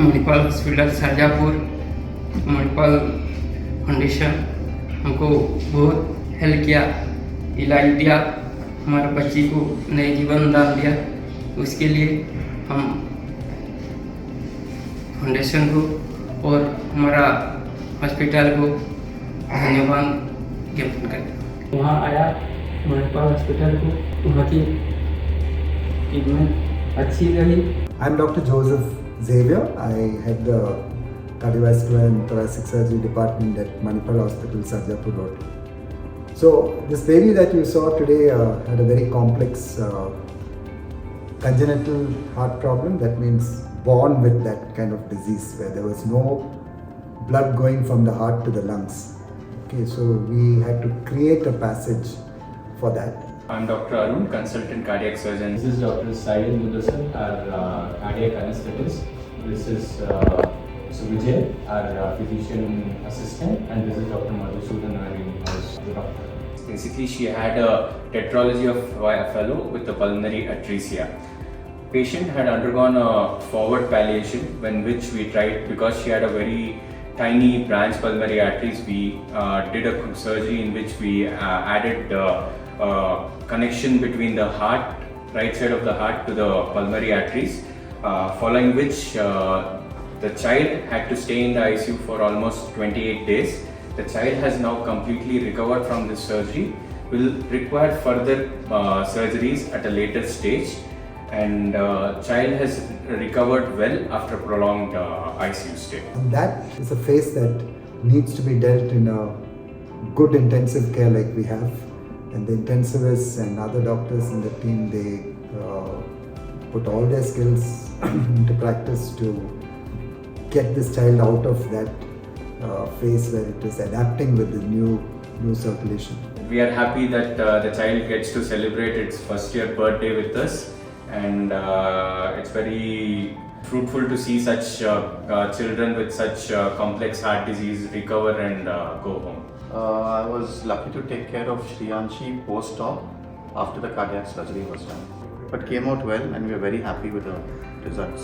Manipal hospital Sarjapur Manipal foundation हमको बहुत help किया, इलाज दिया, हमारे बच्ची को नए जीवन दान दिया। उसके लिए हम फाउंडेशन को और हमारा हॉस्पिटल को धन्यवाद ज्ञापन करते हैं। वहाँ आया मणिपाल हॉस्पिटल को, वहाँ की ट्रीटमेंट अच्छी रही। I'm Dr. Joseph Xavier. I head the cardiovascular and thoracic surgery department at Manipal Hospital Sarjapur Road. So this baby that you saw today had a very complex congenital heart problem. That means born with that kind of disease where there was no blood going from the heart to the lungs. Okay, so we had to create a passage for that. I'm Dr. Arun, consultant cardiac surgeon. This is Dr. Sayyid Mudassar, our cardiac anesthetist. This is Vijay, our physician assistant, and this is Dr. Madhusudan, our in-house doctor. Basically, she had a tetralogy of fellow with a pulmonary atresia. Patient had undergone a forward palliation, when which we tried, because she had a very tiny branch pulmonary arteries, we did a surgery in which we added connection between the heart, right side of the heart to the pulmonary arteries, following which the child had to stay in the ICU for almost 28 days. The child has now completely recovered from this surgery, will require further surgeries at a later stage, and child has recovered well after prolonged ICU stay. And that is a phase that needs to be dealt in a good intensive care like we have. And the intensivists and other doctors in the team, they put all their skills into practice to get this child out of that phase where it is adapting with the new circulation. We are happy that the child gets to celebrate its first year birthday with us, and it's very fruitful to see such children with such complex heart disease recover and go home. I was lucky to take care of Shriyanshi post-op after the cardiac surgery was done. But came out well, and we are very happy with the results.